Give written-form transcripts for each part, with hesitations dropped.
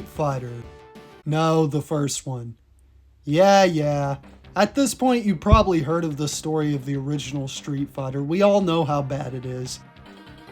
Street Fighter. No, the first one. Yeah. At this point, you probably heard of the story of the original Street Fighter. We all know how bad it is.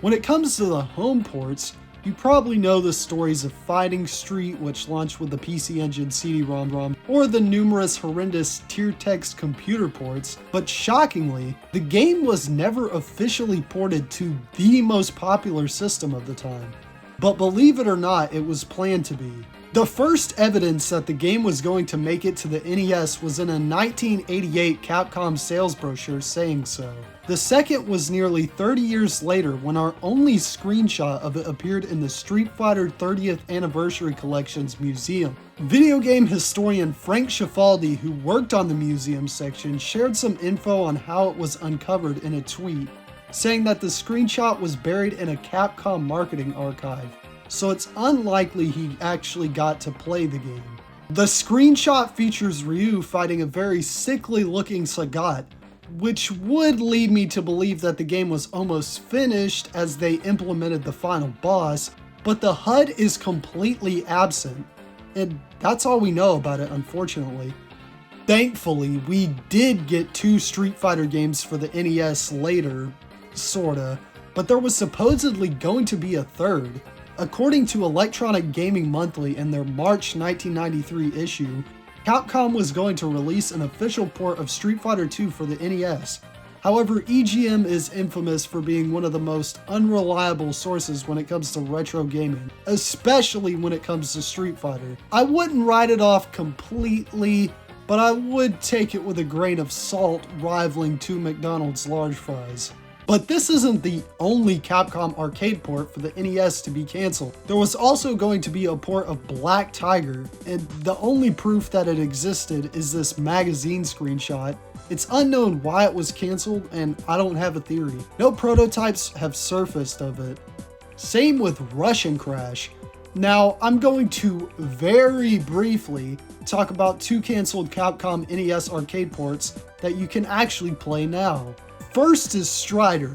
When it comes to the home ports, you probably know the stories of Fighting Street, which launched with the PC Engine CD-ROM, or the numerous horrendous tier text computer ports, but shockingly, the game was never officially ported to the most popular system of the time. But believe it or not, it was planned to be. The first evidence that the game was going to make it to the NES was in a 1988 Capcom sales brochure saying so. The second was nearly 30 years later when our only screenshot of it appeared in the Street Fighter 30th Anniversary Collection's museum. Video game historian Frank Schifaldi, who worked on the museum section, shared some info on how it was uncovered in a tweet, saying that the screenshot was buried in a Capcom marketing archive, so it's unlikely he actually got to play the game. The screenshot features Ryu fighting a very sickly looking Sagat, which would lead me to believe that the game was almost finished as they implemented the final boss, but the HUD is completely absent, and that's all we know about it, unfortunately. Thankfully, we did get 2 Street Fighter games for the NES later, sorta, but there was supposedly going to be a third. According to Electronic Gaming Monthly in their March 1993 issue, Capcom was going to release an official port of Street Fighter II for the NES. However, EGM is infamous for being one of the most unreliable sources when it comes to retro gaming, especially when it comes to Street Fighter. I wouldn't write it off completely, but I would take it with a grain of salt, rivaling 2 McDonald's large fries. But this isn't the only Capcom arcade port for the NES to be cancelled. There was also going to be a port of Black Tiger, and the only proof that it existed is this magazine screenshot. It's unknown why it was cancelled, and I don't have a theory. No prototypes have surfaced of it. Same with Russian Crash. Now, I'm going to very briefly talk about 2 cancelled Capcom NES arcade ports that you can actually play now. First is Strider.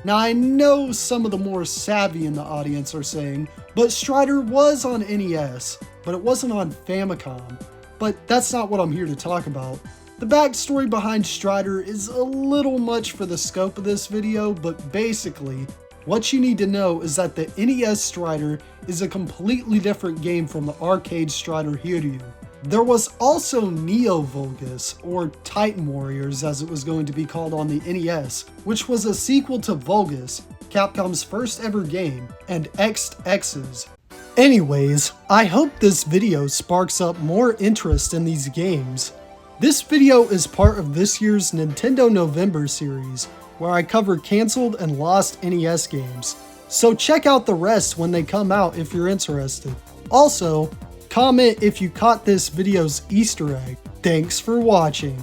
Now I know some of the more savvy in the audience are saying, but Strider was on NES, but it wasn't on Famicom. But that's not what I'm here to talk about. The backstory behind Strider is a little much for the scope of this video, but basically, what you need to know is that the NES Strider is a completely different game from the arcade Strider Hiryu. There was also Neo Vulgus, or Titan Warriors as it was going to be called on the NES, which was a sequel to Vulgus, Capcom's first ever game, and X's. Anyways, I hope this video sparks up more interest in these games. This video is part of this year's Nintendo November series, where I cover cancelled and lost NES games, so check out the rest when they come out if you're interested. Also, comment if you caught this video's Easter egg. Thanks for watching.